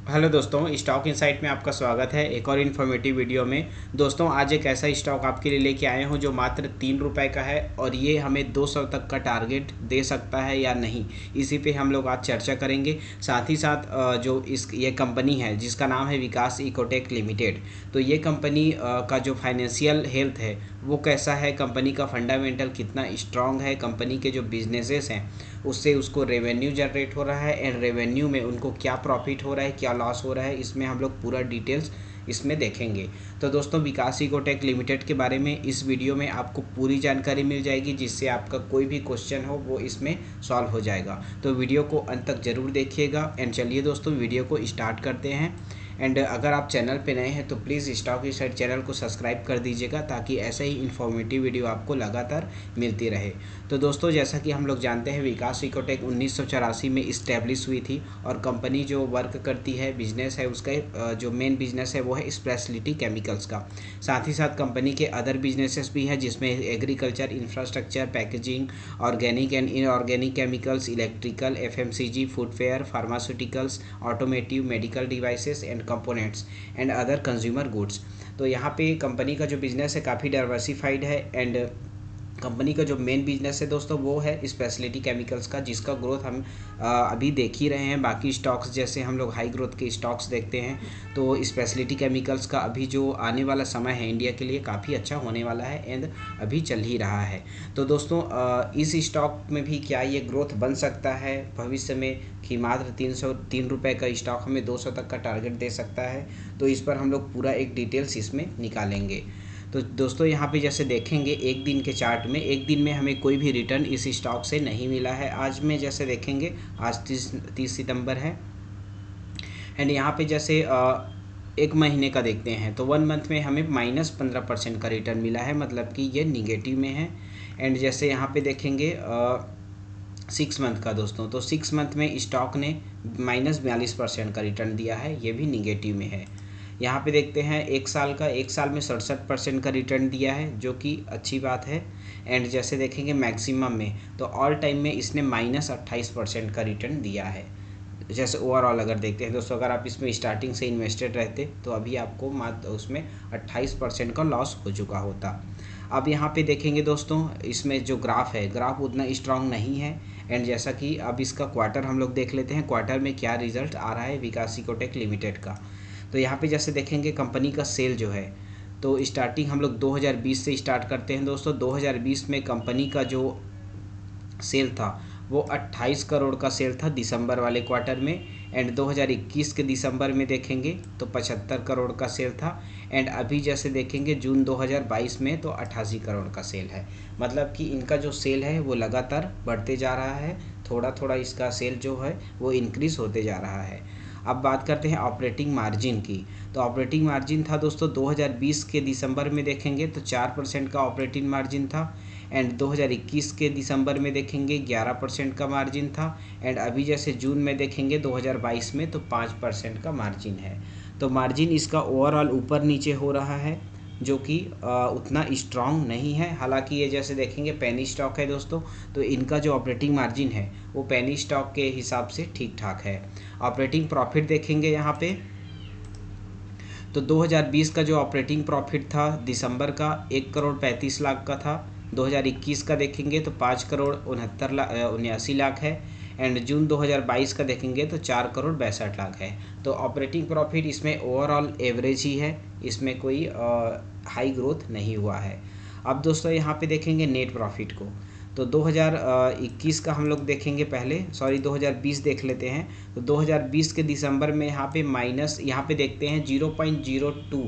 Hello दोस्तों, stock insight में आपका स्वागत है एक और इन्फॉर्मेटिव वीडियो में। दोस्तों, आज एक ऐसा स्टॉक आपके लिए लेके आए हूँ जो मात्र 3 रुपए का है और ये हमें 200 तक का टारगेट दे सकता है या नहीं, इसी पे हम लोग आज चर्चा करेंगे। साथ ही साथ ये कंपनी है जिसका नाम है विकास इकोटेक लिमिटेड। तो ये कंपनी का जो फाइनेंशियल हेल्थ है वो कैसा है, कंपनी का फंडामेंटल कितना स्ट्रांग है, कंपनी के जो बिजनेसेस हैं उससे उसको रेवेन्यू जनरेट हो रहा है एंड रेवेन्यू में उनको क्या प्रॉफिट हो रहा है, क्या लॉस हो रहा है, इसमें हम लोग पूरा डिटेल्स इसमें देखेंगे। तो दोस्तों, विकास इकोटेक लिमिटेड के बारे में इस वीडियो में आपको पूरी जानकारी मिल जाएगी, जिससे आपका कोई भी क्वेश्चन हो वो इसमें सॉल्व हो जाएगा। तो वीडियो को अंत तक ज़रूर देखिएगा। एंड चलिए दोस्तों, वीडियो को स्टार्ट करते हैं। एंड अगर आप चैनल पे नए हैं तो प्लीज़ स्टॉक इनसाइट चैनल को सब्सक्राइब कर दीजिएगा, ताकि ऐसे ही इन्फॉर्मेटिव वीडियो आपको लगातार मिलती रहे। तो दोस्तों, जैसा कि हम लोग जानते हैं, विकास इकोटेक 1984 में इस्टेब्लिश हुई थी और कंपनी जो वर्क करती है, बिजनेस है उसका जो मेन बिजनेस है वो है स्पेशलिटी केमिकल्स का। साथ ही साथ कंपनी के अदर बिजनेसेस भी हैं, जिसमें agriculture, infrastructure, packaging, organic and inorganic chemicals, electrical, FMCG, foodware, pharmaceuticals, automotive, medical devices and components and other consumer goods. तो यहाँ पे कंपनी का जो बिज़नेस है काफ़ी डाइवर्सिफाइड है। एंड कंपनी का जो मेन बिजनेस है दोस्तों वो है स्पेशलिटी केमिकल्स का, जिसका ग्रोथ हम अभी देख ही रहे हैं। बाकी स्टॉक्स जैसे हम लोग हाई ग्रोथ के स्टॉक्स देखते हैं, तो स्पेशलिटी केमिकल्स का अभी जो आने वाला समय है इंडिया के लिए काफ़ी अच्छा होने वाला है एंड अभी चल ही रहा है। तो दोस्तों, इस स्टॉक में भी क्या ये ग्रोथ बन सकता है भविष्य में कि मात्र 303 रुपये का स्टॉक हमें 200 तक का टारगेट दे सकता है? तो इस पर हम लोग पूरा एक डिटेल्स इसमें निकालेंगे। तो दोस्तों, यहाँ पे जैसे देखेंगे एक दिन के चार्ट में, एक दिन में हमें कोई भी रिटर्न इस स्टॉक से नहीं मिला है। आज में जैसे देखेंगे, आज 30 सितंबर है। एंड यहाँ पे जैसे एक महीने का देखते हैं तो 1 मंथ में हमें -15% का रिटर्न मिला है, मतलब कि ये निगेटिव में है। एंड जैसे यहाँ पे देखेंगे 6 मंथ का दोस्तों, तो 6 मंथ में स्टॉक ने -42% का रिटर्न दिया है, ये भी निगेटिव में है। यहाँ पे देखते हैं एक साल का, एक साल में 67% का रिटर्न दिया है, जो कि अच्छी बात है। एंड जैसे देखेंगे मैक्सिमम में, तो ऑल टाइम में इसने -28% का रिटर्न दिया है। जैसे ओवरऑल अगर देखते हैं दोस्तों, अगर आप इसमें स्टार्टिंग से इन्वेस्टेड रहते तो अभी आपको मात्र उसमें 28% का लॉस हो चुका होता। अब यहाँ पे देखेंगे दोस्तों, इसमें जो ग्राफ है, ग्राफ उतना स्ट्रांग नहीं है। एंड जैसा कि अब इसका क्वार्टर हम लोग देख लेते हैं, क्वार्टर में क्या रिजल्ट आ रहा है विकास इकोटेक लिमिटेड का। तो यहाँ पे जैसे देखेंगे कंपनी का सेल जो है, तो स्टार्टिंग हम लोग 2020 से स्टार्ट करते हैं दोस्तों। 2020 में कंपनी का जो सेल था वो 28 करोड़ का सेल था दिसंबर वाले क्वार्टर में। एंड 2021 के दिसंबर में देखेंगे तो 75 करोड़ का सेल था। एंड अभी जैसे देखेंगे जून 2022 में तो 88 करोड़ का सेल है। मतलब कि इनका जो सेल है वो लगातार बढ़ते जा रहा है, थोड़ा थोड़ा इसका सेल जो है वो इंक्रीज़ होते जा रहा है। अब बात करते हैं ऑपरेटिंग मार्जिन की। तो ऑपरेटिंग मार्जिन था दोस्तों 2020 के दिसंबर में देखेंगे तो 4% का ऑपरेटिंग मार्जिन था। एंड 2021 के दिसंबर में देखेंगे 11% का मार्जिन था। एंड अभी जैसे जून में देखेंगे 2022 में तो 5% का मार्जिन है। तो मार्जिन इसका ओवरऑल ऊपर नीचे हो रहा है, जो कि उतना स्ट्रांग नहीं है। हालांकि ये जैसे देखेंगे पेनी स्टॉक है दोस्तों, तो इनका जो ऑपरेटिंग मार्जिन है वो पेनी स्टॉक के हिसाब से ठीक ठाक है। ऑपरेटिंग प्रॉफिट देखेंगे यहाँ पे, तो 2020 का जो ऑपरेटिंग प्रॉफिट था दिसंबर का 1 करोड़ 35 लाख का था। 2021 का देखेंगे तो 5 करोड़ 79 लाख है। एंड जून 2022 का देखेंगे तो 4 करोड़ 62 लाख है। तो ऑपरेटिंग प्रॉफिट इसमें ओवरऑल एवरेज ही है, इसमें कोई हाई ग्रोथ नहीं हुआ है। अब दोस्तों यहाँ पे देखेंगे नेट प्रॉफिट को, तो 2021 का हम लोग देखेंगे पहले, सॉरी 2020 देख लेते हैं। तो 2020 के दिसंबर में यहाँ पे माइनस, यहाँ पे देखते हैं 0.02।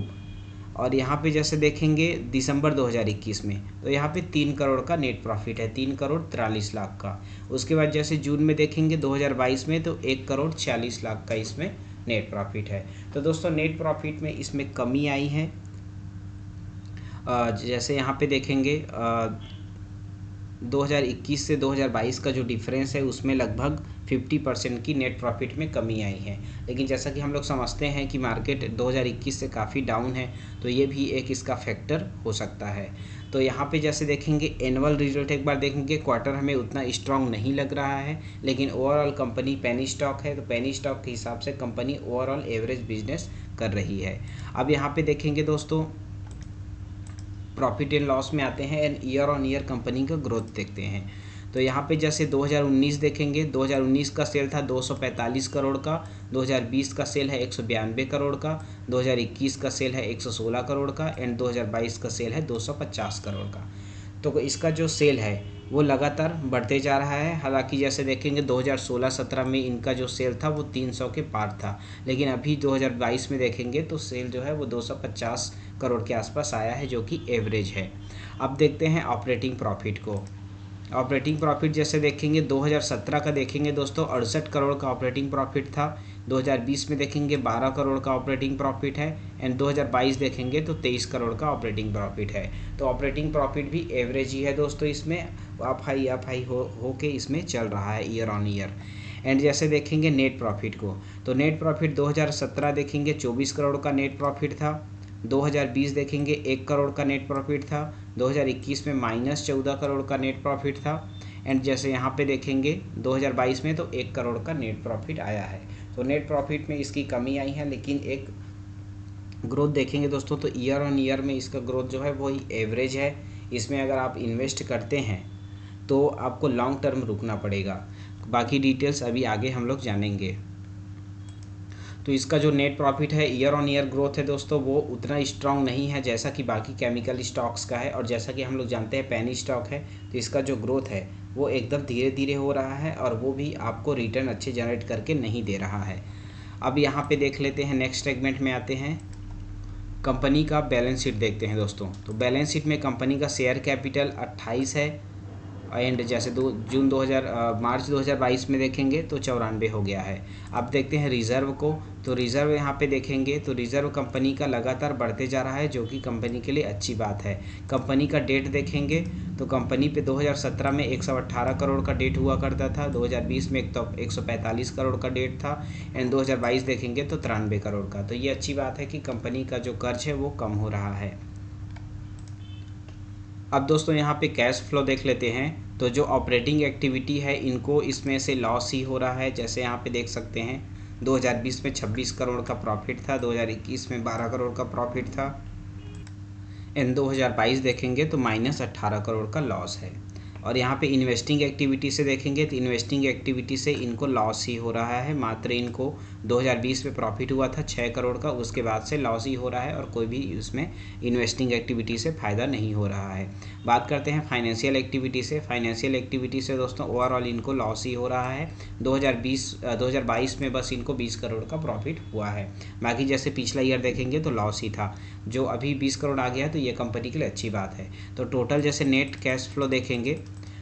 और यहाँ पे जैसे देखेंगे दिसंबर 2021 में तो यहाँ पे 3 करोड़ का नेट प्रॉफिट है, 3 करोड़ 43 लाख का। उसके बाद जैसे जून में देखेंगे 2022 में तो 1 करोड़ 46 लाख का इसमें नेट प्रॉफिट है। तो दोस्तों, नेट प्रॉफिट में इसमें कमी आई है। जैसे यहाँ पे देखेंगे 2021 से 2022 का जो डिफरेंस है उसमें लगभग 50% की नेट प्रॉफिट में कमी आई है। लेकिन जैसा कि हम लोग समझते हैं कि मार्केट 2021 से काफ़ी डाउन है, तो ये भी एक इसका फैक्टर हो सकता है। तो यहाँ पे जैसे देखेंगे एनुअल रिजल्ट एक बार देखेंगे, क्वार्टर हमें उतना स्ट्रांग नहीं लग रहा है, लेकिन ओवरऑल कंपनी पेनी स्टॉक है, तो पेनी स्टॉक के हिसाब से कंपनी ओवरऑल एवरेज बिजनेस कर रही है। अब यहाँ पे देखेंगे दोस्तों प्रॉफिट एंड लॉस में आते हैं and year on year company का ग्रोथ देखते हैं। तो यहाँ पे जैसे 2019 देखेंगे, 2019 का सेल था 245 करोड़ का, 2020 का सेल है 192 करोड़ का, 2021 का सेल है 116 करोड़ का एंड 2022 का सेल है 250 करोड़ का। तो इसका जो सेल है वो लगातार बढ़ते जा रहा है। हालांकि जैसे देखेंगे 2016-17 में इनका जो सेल था वो 300 के पार था, लेकिन अभी 2022 में देखेंगे तो सेल जो है वो 250 करोड़ के आसपास आया है, जो कि एवरेज है। अब देखते हैं ऑपरेटिंग प्रॉफिट को। ऑपरेटिंग प्रॉफिट जैसे देखेंगे 2017 का देखेंगे दोस्तों 68 करोड़ का ऑपरेटिंग प्रॉफिट था, 2020 में देखेंगे 12 करोड़ का ऑपरेटिंग प्रॉफिट है एंड 2022 देखेंगे तो 23 करोड़ का ऑपरेटिंग प्रॉफिट है। तो ऑपरेटिंग प्रॉफिट भी एवरेज ही है दोस्तों, इसमें अप हाई हो के इसमें चल रहा है ईयर ऑन ईयर। एंड जैसे देखेंगे नेट प्रॉफिट को, तो नेट प्रॉफिट 2017 देखेंगे 24 करोड़ का नेट प्रॉफिट था, 2020 देखेंगे 1 करोड़ का नेट प्रॉफिट था, 2021 में -14 करोड़ का नेट प्रॉफिट था एंड जैसे यहाँ पे देखेंगे 2022 में तो 1 करोड़ का नेट प्रॉफिट आया है। तो नेट प्रॉफिट में इसकी कमी आई है, लेकिन एक ग्रोथ देखेंगे दोस्तों तो ईयर ऑन ईयर में इसका ग्रोथ जो है वही एवरेज है। इसमें अगर आप इन्वेस्ट करते हैं तो आपको लॉन्ग टर्म रुकना पड़ेगा। बाकी डिटेल्स अभी आगे हम लोग जानेंगे। तो इसका जो नेट प्रॉफिट है ईयर ऑन ईयर ग्रोथ है दोस्तों वो उतना स्ट्रांग नहीं है जैसा कि बाकी केमिकल स्टॉक्स का है, और जैसा कि हम लोग जानते हैं पेनी स्टॉक है, तो इसका जो ग्रोथ है वो एकदम धीरे धीरे हो रहा है और वो भी आपको रिटर्न अच्छे जनरेट करके नहीं दे रहा है। अब यहाँ पे देख लेते हैं, नेक्स्ट सेगमेंट में आते हैं, कंपनी का बैलेंस शीट देखते हैं दोस्तों। तो बैलेंस शीट में कंपनी का शेयर कैपिटल 28 है एंड जैसे मार्च 2022 में देखेंगे तो 94 हो गया है। अब देखते हैं रिज़र्व को, तो रिज़र्व यहाँ पे देखेंगे तो रिज़र्व कंपनी का लगातार बढ़ते जा रहा है, जो कि कंपनी के लिए अच्छी बात है। कंपनी का डेट देखेंगे तो कंपनी पे 2017 में 118 करोड़ का डेट हुआ करता था, 2020 में 145 करोड़ का डेट था एंड 2022 देखेंगे तो 93 करोड़ का। तो ये अच्छी बात है कि कंपनी का जो कर्ज है वो कम हो रहा है। अब दोस्तों यहाँ पे कैश फ्लो देख लेते हैं, तो जो ऑपरेटिंग एक्टिविटी है इनको इसमें से लॉस ही हो रहा है। जैसे यहाँ पे देख सकते हैं 2020 में 26 करोड़ का प्रॉफिट था, 2021 में 12 करोड़ का प्रॉफिट था एंड 2022 देखेंगे तो -18 करोड़ का लॉस है। और यहाँ पे इन्वेस्टिंग एक्टिविटी से देखेंगे तो इन्वेस्टिंग एक्टिविटी से इनको लॉस ही हो रहा है। मात्र इनको 2020 में प्रॉफिट हुआ था 6 करोड़ का, उसके बाद से लॉस ही हो रहा है और कोई भी उसमें इन्वेस्टिंग एक्टिविटी से फ़ायदा नहीं हो रहा है। बात करते हैं फाइनेंशियल एक्टिविटी से। फाइनेंशियल एक्टिविटी से दोस्तों ओवरऑल इनको लॉस ही हो रहा है। 2022 में बस इनको 20 करोड़ का प्रॉफिट हुआ है। बाकी जैसे पिछला ईयर देखेंगे तो लॉस ही था, जो अभी 20 करोड़ आ गया है तो ये कंपनी के लिए अच्छी बात है। तो टोटल जैसे नेट कैश फ्लो देखेंगे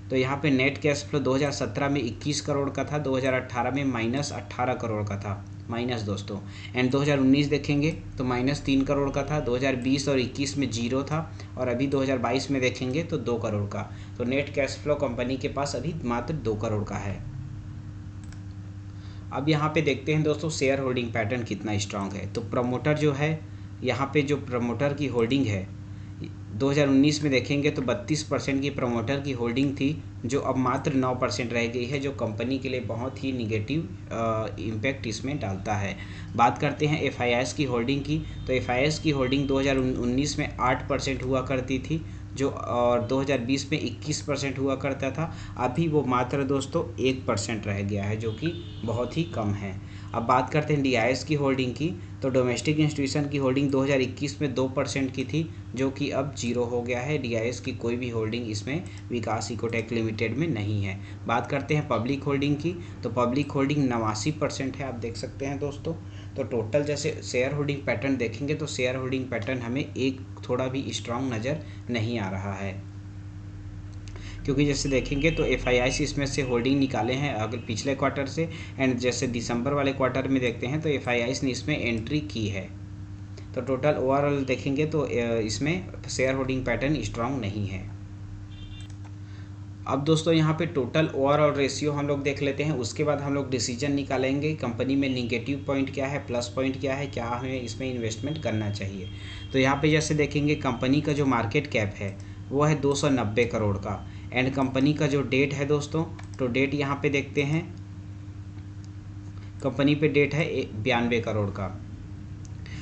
तो यहाँ पे नेट कैश फ्लो 2017 में 21 करोड़ का था, 2018 में -18 करोड़ का था, माइनस दोस्तों। एंड 2019 देखेंगे तो -3 करोड़ का था, 2020 और 21 में 0 था और अभी 2022 में देखेंगे तो 2 करोड़ का। तो नेट कैश फ्लो कंपनी के पास अभी मात्र 2 करोड़ का है। अब यहाँ पे देखते हैं दोस्तों शेयर होल्डिंग पैटर्न कितना स्ट्रांग है। तो प्रमोटर जो है, यहाँ पे जो प्रमोटर की होल्डिंग है 2019 में देखेंगे तो 32% की प्रमोटर की होल्डिंग थी, जो अब मात्र 9% रह गई है, जो कंपनी के लिए बहुत ही निगेटिव इम्पैक्ट इसमें डालता है। बात करते हैं FIS की होल्डिंग की, तो FIS की होल्डिंग 2019 में 8% हुआ करती थी, जो और 2020 में 21% हुआ करता था। अभी वो मात्र दोस्तों 1% रह गया है, जो कि बहुत ही कम है। अब बात करते हैं DIS की होल्डिंग की, तो डोमेस्टिक इंस्टीट्यूशन की होल्डिंग 2021 में 2% की थी, जो कि अब 0 हो गया है। DIS की कोई भी होल्डिंग इसमें विकास इकोटेक लिमिटेड में नहीं है। बात करते हैं पब्लिक होल्डिंग की, तो पब्लिक होल्डिंग 89% है, आप देख सकते हैं दोस्तों। तो टोटल जैसे शेयर होल्डिंग पैटर्न देखेंगे तो शेयर होल्डिंग पैटर्न हमें एक थोड़ा भी स्ट्रांग नज़र नहीं आ रहा है, क्योंकि जैसे देखेंगे तो FIS इसमें से होल्डिंग निकाले हैं अगर पिछले क्वार्टर से, एंड जैसे दिसंबर वाले क्वार्टर में देखते हैं तो FIS ने इसमें एंट्री की है। तो टोटल ओवरऑल देखेंगे तो इसमें शेयर होल्डिंग पैटर्न स्ट्रांग नहीं है। अब दोस्तों यहाँ पे टोटल ओवरऑल रेशियो हम लोग देख लेते हैं, उसके बाद हम लोग डिसीजन निकालेंगे कंपनी में निगेटिव पॉइंट क्या है, प्लस पॉइंट क्या है, क्या हमें इसमें इन्वेस्टमेंट करना चाहिए। तो यहाँ पे जैसे देखेंगे कंपनी का जो मार्केट कैप है वो है 290 करोड़ का, एंड कंपनी का जो डेट है दोस्तों, तो डेट यहाँ पे देखते हैं, कंपनी पे डेट है 92 करोड़ का।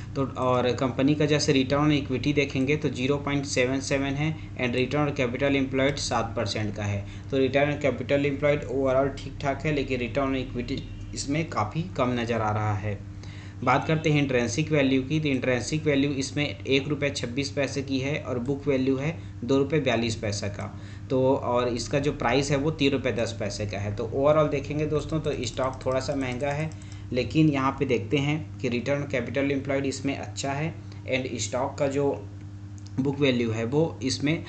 तो और कंपनी का जैसे रिटर्न ऑन इक्विटी देखेंगे तो 0.77 है, and return on capital employed 7% का है। तो return on capital employed overall ठीक ठाक है, लेकिन रिटर्न ऑन इक्विटी इसमें काफ़ी कम नज़र आ रहा है। बात करते हैं इंट्रेंसिक वैल्यू की, तो इंट्रेंसिक वैल्यू इसमें ₹1.26 की है और बुक वैल्यू है ₹2.42 का। तो और इसका जो प्राइस है वो ₹3.10 का है। तो ओवरऑल देखेंगे दोस्तों तो स्टॉक थोड़ा सा महंगा है, लेकिन यहाँ पे देखते हैं कि रिटर्न कैपिटल एम्प्लॉयड इसमें अच्छा है, एंड स्टॉक का जो बुक वैल्यू है वो इसमें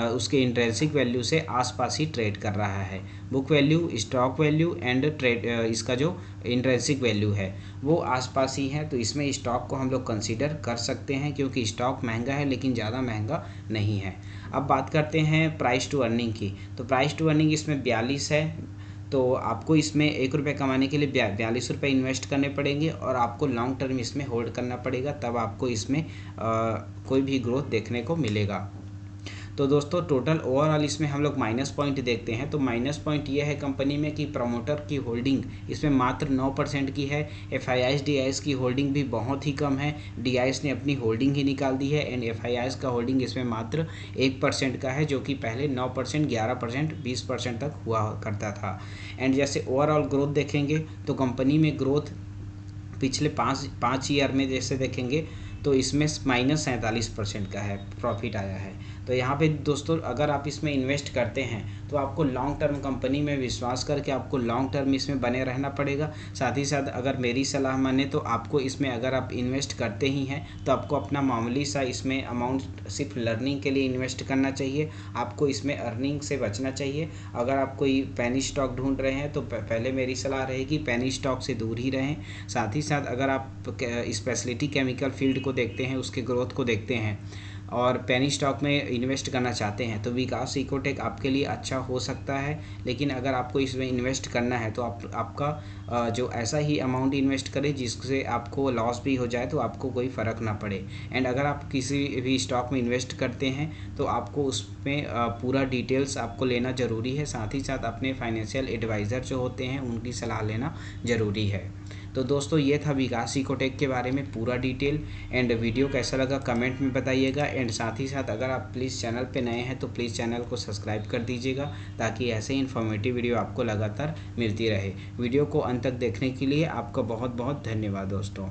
उसके इंट्रेंसिक वैल्यू से आसपास ही ट्रेड कर रहा है। Book value, stock value and trade इसका जो इंट्रेंसिक वैल्यू है वो आसपास ही है। तो इसमें स्टॉक को हम लोग कंसीडर कर सकते हैं, क्योंकि स्टॉक महंगा है लेकिन ज़्यादा महंगा नहीं है। अब बात करते हैं प्राइस टू अर्निंग की, तो प्राइस टू अर्निंग इसमें 42 है। तो आपको इसमें ₹1 कमाने के लिए ₹42 इन्वेस्ट करने पड़ेंगे, और आपको लॉन्ग टर्म इसमें होल्ड करना पड़ेगा, तब आपको इसमें कोई भी ग्रोथ देखने को मिलेगा। तो दोस्तों टोटल ओवरऑल इसमें हम लोग माइनस पॉइंट देखते हैं, तो माइनस पॉइंट ये है कंपनी में कि प्रमोटर की होल्डिंग इसमें मात्र 9% की है। FIIs DIs की होल्डिंग भी बहुत ही कम है, DIs ने अपनी होल्डिंग ही निकाल दी है, एंड FIIs का होल्डिंग इसमें मात्र 1% का है, जो कि पहले 9%, 11%, 20% तक हुआ करता था। एंड जैसे ओवरऑल ग्रोथ देखेंगे तो कंपनी में ग्रोथ पिछले पाँच ईयर में जैसे देखेंगे तो इसमें -47% का है प्रॉफिट आया है। तो यहाँ पे दोस्तों अगर आप इसमें इन्वेस्ट करते हैं तो आपको लॉन्ग टर्म कंपनी में विश्वास करके आपको लॉन्ग टर्म इसमें बने रहना पड़ेगा। साथ ही साथ अगर मेरी सलाह माने तो आपको इसमें अगर आप इन्वेस्ट करते ही हैं तो आपको अपना मामूली सा इसमें अमाउंट सिर्फ लर्निंग के लिए इन्वेस्ट करना चाहिए, आपको इसमें अर्निंग से बचना चाहिए। अगर आप कोई पेनी स्टॉक ढूंढ रहे हैं तो पहले मेरी सलाह रहेगी पेनी स्टॉक से दूर ही रहें। साथ ही साथ अगर आप स्पेशलिटी केमिकल फील्ड को देखते हैं, उसके ग्रोथ को देखते हैं और पेनी स्टॉक में इन्वेस्ट करना चाहते हैं तो विकास इकोटेक आपके लिए अच्छा हो सकता है। लेकिन अगर आपको इसमें इन्वेस्ट करना है तो आपका जो ऐसा ही अमाउंट इन्वेस्ट करें जिससे आपको लॉस भी हो जाए तो आपको कोई फ़र्क ना पड़े। एंड अगर आप किसी भी स्टॉक में इन्वेस्ट करते हैं तो आपको उसमें पूरा डिटेल्स आपको लेना ज़रूरी है। साथ ही साथ अपने फाइनेंशियल एडवाइज़र जो होते हैं उनकी सलाह लेना ज़रूरी है। तो दोस्तों ये था विकास इकोटेक के बारे में पूरा डिटेल। एंड वीडियो कैसा लगा कमेंट में बताइएगा। एंड साथ ही साथ अगर आप प्लीज़ चैनल पे नए हैं तो प्लीज़ चैनल को सब्सक्राइब कर दीजिएगा, ताकि ऐसे ही इन्फॉर्मेटिव वीडियो आपको लगातार मिलती रहे। वीडियो को अंत तक देखने के लिए आपका बहुत बहुत धन्यवाद दोस्तों।